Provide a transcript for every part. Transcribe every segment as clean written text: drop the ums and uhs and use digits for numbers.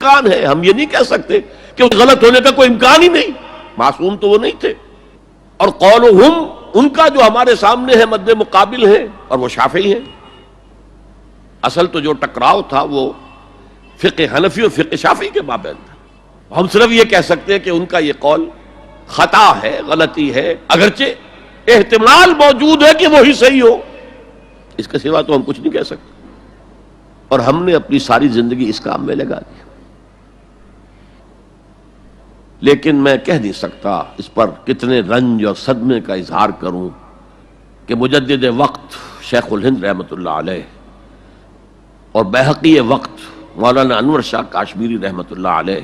امکان ہے، ہم یہ نہیں کہہ سکتے کہ غلط ہونے کا کوئی امکان ہی نہیں، معصوم تو وہ نہیں تھے۔ اور قولہم، ان کا جو ہمارے سامنے ہے مد مقابل ہے، اور وہ شافعی ہیں۔ اصل تو جو ٹکراؤ تھا وہ فقہ حنفی اور فقہ شافعی کے مابین تھا۔ ہم صرف یہ کہہ سکتے ہیں کہ ان کا یہ قول خطا ہے، غلطی ہے، اگرچہ احتمال موجود ہے کہ وہی صحیح ہو، اس کے سوا تو ہم کچھ نہیں کہہ سکتے۔ اور ہم نے اپنی ساری زندگی اس کام میں لگا دی، لیکن میں کہہ نہیں سکتا اس پر کتنے رنج اور صدمے کا اظہار کروں کہ مجدد وقت شیخ الہند رحمۃ اللہ علیہ اور بیہقی وقت مولانا انور شاہ کاشمیری رحمۃ اللہ علیہ،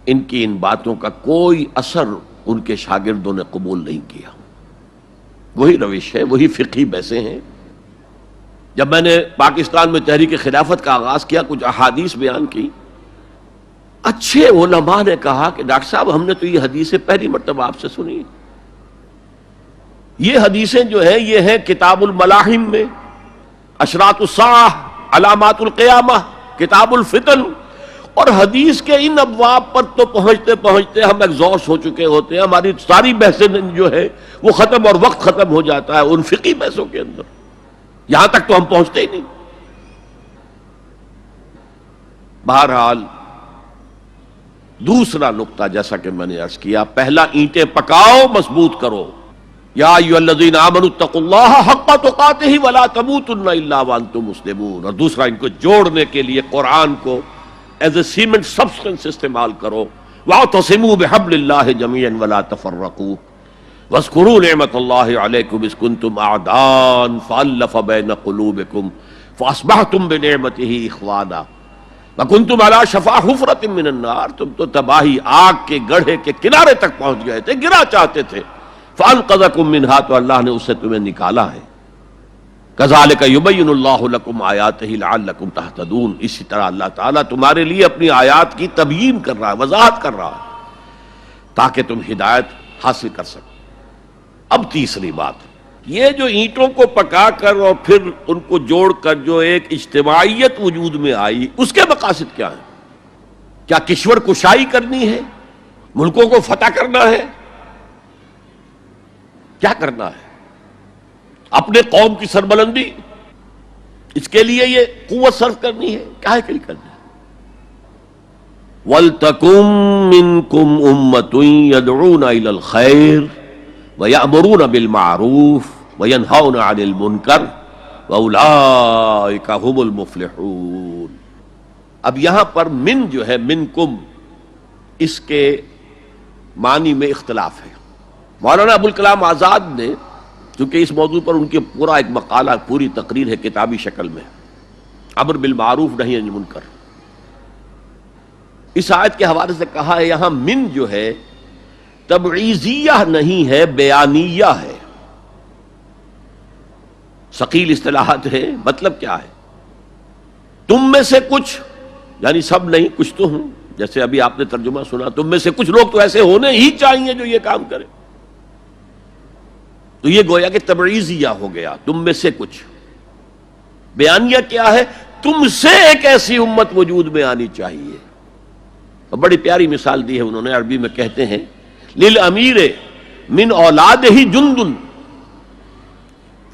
ان کی ان باتوں کا کوئی اثر ان کے شاگردوں نے قبول نہیں کیا۔ وہی روش ہے، وہی فقہی بحثیں ہیں۔ جب میں نے پاکستان میں تحریک خلافت کا آغاز کیا، کچھ احادیث بیان کی، اچھے علماء نے کہا کہ ڈاکٹر صاحب ہم نے تو یہ حدیثیں پہلی مرتبہ آپ سے سنی، یہ حدیثیں جو ہیں یہ ہیں کتاب الملاحم میں، اشراط الساعہ، علامات القیامہ، کتاب الفتن، اور حدیث کے ان ابواب پر تو پہنچتے پہنچتے ہم ایگزاسٹ ہو چکے ہوتے ہیں، ہماری ساری بحثیں جو ہے وہ ختم، اور وقت ختم ہو جاتا ہے ان فقہی بحثوں کے اندر، یہاں تک تو ہم پہنچتے ہی نہیں۔ بہرحال دوسرا نقطہ جیسا کہ میں نے عرض کیا، پہلا اینٹیں پکاؤ، مضبوط کرو، یا ایھا الذین آمنوا اتقوا اللہ حق تقاتہ ولا تموتن الا وانتم مسلمون، اور دوسرا ان کو جوڑنے کے لیے قرآن کو ایز اے سیمنٹ سبسٹنس استعمال کرو، واعتصموا بحبل اللہ جميعا ولا تفرقوا واذکروا نعمت اللہ علیکم اذ کنتم اعداء فالف بین قلوبکم فاصبحتم بنعمتہ اخوانا وکنتم علی شفا حفرۃ من النار، تم تو تباہی آگ کے گڑھے کے کنارے تک پہنچ گئے تھے، گرا چاہتے تھے، فانقذکم منہا، تو اللہ نے اس سے تمہیں نکالا ہے۔ کذالک یبین اللہ لکم آیاتہ لعلکم تہتدون، اسی طرح اللہ تعالیٰ تمہارے لیے اپنی آیات کی تبیین کر رہا ہے، وضاحت کر رہا ہے تاکہ تم ہدایت حاصل کر سکو۔ اب تیسری بات، یہ جو اینٹوں کو پکا کر اور پھر ان کو جوڑ کر جو ایک اجتماعیت وجود میں آئی، اس کے مقاصد کیا ہیں؟ کیا کشور کشائی کرنی ہے؟ ملکوں کو فتح کرنا ہے؟ کیا کرنا ہے؟ اپنے قوم کی سربلندی، اس کے لیے یہ قوت صرف کرنی ہے؟ کیا کے لیے کرنی ہے؟ وَلْتَكُن مِّنكُمْ أُمَّةٌ يَدْعُونَ إِلَى الْخَيْرِ وَيَأْمُرُونَ بِالْمَعْرُوفِ وَيَنْهَوْنَ عَنِ الْمُنكَرِ وَأُولَٰئِكَ هُمُ الْمُفْلِحُونَ۔ اب یہاں پر من جو ہے، منکم، اس کے معنی میں اختلاف ہے۔ مولانا ابوالکلام آزاد نے، چونکہ اس موضوع پر ان کے پورا ایک مقالہ، پوری تقریر ہے کتابی شکل میں، امر بالمعروف نہی عن المنکر، اس آیت کے حوالے سے کہا ہے یہاں من جو ہے تبعیضیہ نہیں ہے، بیانیہ ہے۔ ثقیل اصطلاحات ہے، مطلب کیا ہے؟ تم میں سے کچھ، یعنی سب نہیں، کچھ تو ہوں، جیسے ابھی آپ نے ترجمہ سنا، تم میں سے کچھ لوگ تو ایسے ہونے ہی چاہیے جو یہ کام کریں، تو یہ گویا کہ تبعیضیہ ہو گیا، تم میں سے کچھ۔ بیانیہ کیا ہے؟ تم سے ایک ایسی امت وجود میں آنی چاہیے۔ اور بڑی پیاری مثال دی ہے انہوں نے، عربی میں کہتے ہیں للامیر من اولادہ جند،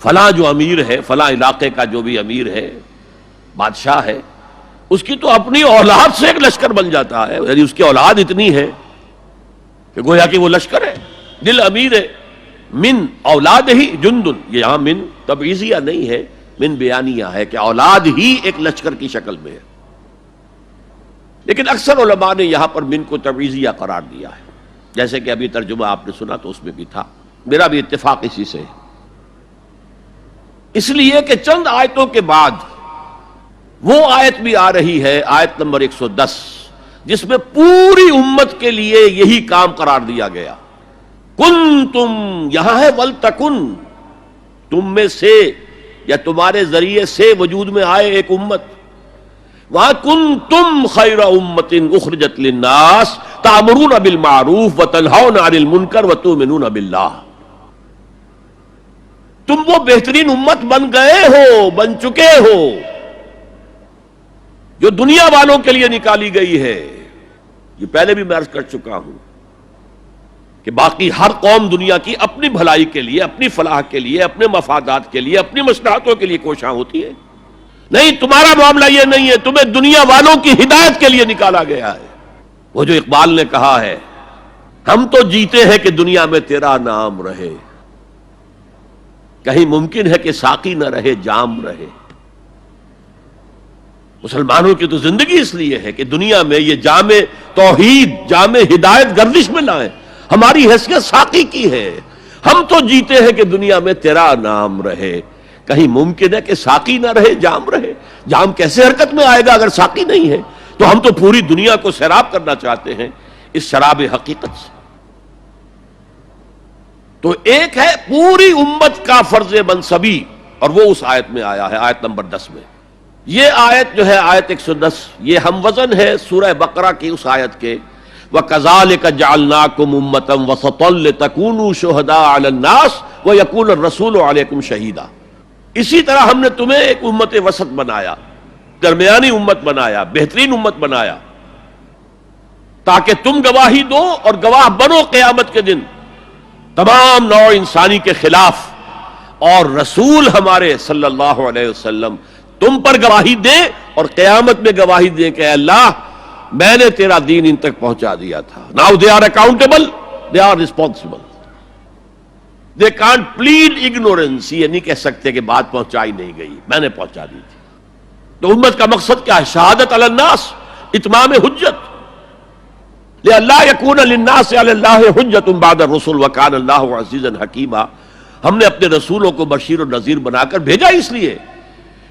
فلاں جو امیر ہے، فلاں علاقے کا جو بھی امیر ہے، بادشاہ ہے، اس کی تو اپنی اولاد سے ایک لشکر بن جاتا ہے، یعنی اس کی اولاد اتنی ہے کہ گویا کہ وہ لشکر ہے۔ للامیر من اولادہ جند، یہ یہاں من تبعیضیہ نہیں ہے، من بیانیہ ہے کہ اولاد ہی ایک لشکر کی شکل میں ہے، لیکن اکثر علماء نے یہاں پر من کو تبعیضیہ قرار دیا ہے، جیسے کہ ابھی ترجمہ آپ نے سنا تو اس میں بھی تھا، میرا بھی اتفاق اسی سے ہے، اس لیے کہ چند آیتوں کے بعد وہ آیت بھی آ رہی ہے، آیت نمبر 110، جس میں پوری امت کے لیے یہی کام قرار دیا گیا۔ کنتم، یہاں ہے ولتکن، تم میں سے یا تمہارے ذریعے سے وجود میں آئے ایک امت، وہاں کنتم خیر امت اخرجت للناس تأمرون بالمعروف وتنہون عن المنکر وتؤمنون باللہ، تم وہ بہترین امت بن گئے ہو، بن چکے ہو، جو دنیا والوں کے لیے نکالی گئی ہے، یہ پہلے بھی میں عرض کر چکا ہوں کہ باقی ہر قوم دنیا کی اپنی بھلائی کے لیے، اپنی فلاح کے لیے، اپنے مفادات کے لیے، اپنی مصلحتوں کے لیے کوشاں ہوتی ہے. نہیں، تمہارا معاملہ یہ نہیں ہے، تمہیں دنیا والوں کی ہدایت کے لیے نکالا گیا ہے. وہ جو اقبال نے کہا ہے، ہم تو جیتے ہیں کہ دنیا میں تیرا نام رہے، کہیں ممکن ہے کہ ساقی نہ رہے جام رہے. مسلمانوں کی تو زندگی اس لیے ہے کہ دنیا میں یہ جام توحید، جام ہدایت گردش میں لائیں. ہماری حیثیت ساقی کی ہے. ہم تو جیتے ہیں کہ دنیا میں تیرا نام رہے، کہیں ممکن ہے کہ ساقی نہ رہے جام رہے. جام کیسے حرکت میں آئے گا اگر ساقی نہیں ہے؟ تو ہم تو پوری دنیا کو سیراب کرنا چاہتے ہیں اس شراب حقیقت سے. تو ایک ہے پوری امت کا فرض منصبی، اور وہ اس آیت میں آیا ہے، آیت نمبر 10 میں. یہ آیت جو ہے آیت 110، یہ ہم وزن ہے سورہ بقرہ کی اس آیت کے وَكَذَلِكَ جَعَلْنَاكُمْ أُمَّةً وَسَطًا لِتَكُونُوا شُهَدَاءَ عَلَى النَّاسِ وَيَكُونَ الرَّسُولُ عَلَيْكُمْ شَهِيدًا. اسی طرح ہم نے تمہیں ایک امت وسط بنایا، درمیانی امت بنایا، بہترین امت بنایا، تاکہ تم گواہی دو اور گواہ بنو قیامت کے دن تمام نوع انسانی کے خلاف، اور رسول ہمارے صلی اللہ علیہ وسلم تم پر گواہی دے اور قیامت میں گواہی دے کہ اے اللہ میں نے تیرا دین ان تک پہنچا دیا تھا. Now they are accountable, they are responsible. They can't plead ignorance. یہ نہیں کہہ سکتے کہ بات پہنچائی نہیں گئی، میں نے پہنچا دی تھی. تو امت کا مقصد کیا ہے؟ شہادت علی الناس، اتمام حجت. لئلا یکون للناس علی اللہ حجت بعد الرسل وکان اللہ عزیزا حکیما. ہم نے اپنے رسولوں کو بشیر و نذیر بنا کر بھیجا اس لیے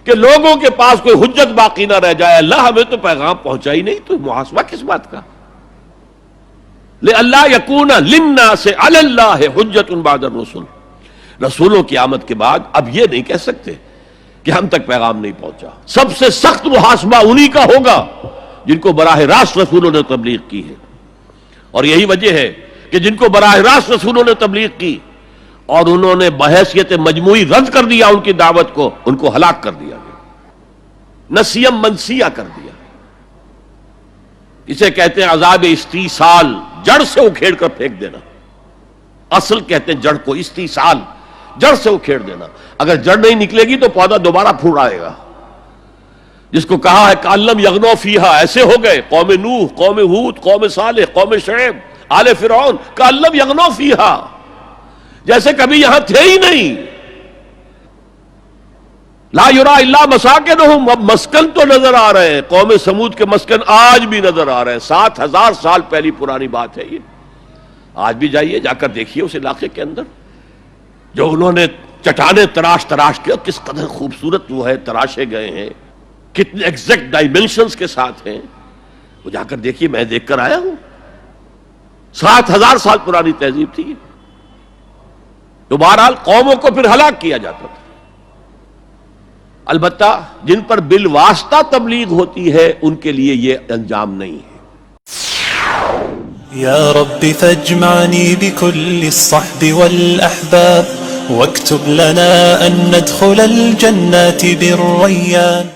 کہ لوگوں کے پاس کوئی حجت باقی نہ رہ جائے. اللہ ہمیں تو پیغام پہنچا ہی نہیں، تو محاسبہ کس بات کا؟ لئلا یکون للناس علی اللہ حجت بعد الرسل. رسولوں کی آمد کے بعد اب یہ نہیں کہہ سکتے کہ ہم تک پیغام نہیں پہنچا. سب سے سخت محاسبہ انہی کا ہوگا جن کو براہ راست رسولوں نے تبلیغ کی ہے. اور یہی وجہ ہے کہ جن کو براہ راست رسولوں نے تبلیغ کی اور انہوں نے بحیثیت مجموعی رد کر دیا ان کی دعوت کو، ان کو ہلاک کر دیا گیا، نسیم منسیہ کر دیا. اسے کہتے ہیں عذاب استیصال، جڑ سے اکھیڑ کر پھینک دینا. اصل کہتے ہیں جڑ کو، استیصال جڑ سے اکھیڑ دینا. اگر جڑ نہیں نکلے گی تو پودا دوبارہ پھوٹ آئے گا. جس کو کہا ہے کَأَلَّمْ يَغْنَوْا فِيهَا، ایسے ہو گئے قوم نوح، قوم ہود، قوم صالح، قوم شعیب، آل فرعون، کَأَلَّمْ يَغْنَوْا فِيهَا، جیسے کبھی یہاں تھے ہی نہیں. لا یرا الا مساکنہم، اب مسکن تو نظر آ رہے ہیں. قوم سمود کے مسکن آج بھی نظر آ رہے ہیں. 7000 سال پہلی پرانی بات ہے یہ. آج بھی جائیے، جا کر دیکھیے اس علاقے کے اندر جو انہوں نے چٹانیں تراش کے، کس قدر خوبصورت وہ ہے تراشے گئے ہیں، کتنے ایگزیکٹ ڈائمنشنز کے ساتھ ہیں. وہ جا کر دیکھیے، میں دیکھ کر آیا ہوں. 7000 سال پرانی تہذیب تھی. تو بہرحال قوموں کو پھر ہلاک کیا جاتا تھا. البتہ جن پر بالواسطہ تبلیغ ہوتی ہے ان کے لیے یہ انجام نہیں ہے. یا رب فاجمعنی بكل الصحب والأحباب واكتب لنا أن ندخل الجنات بالريان.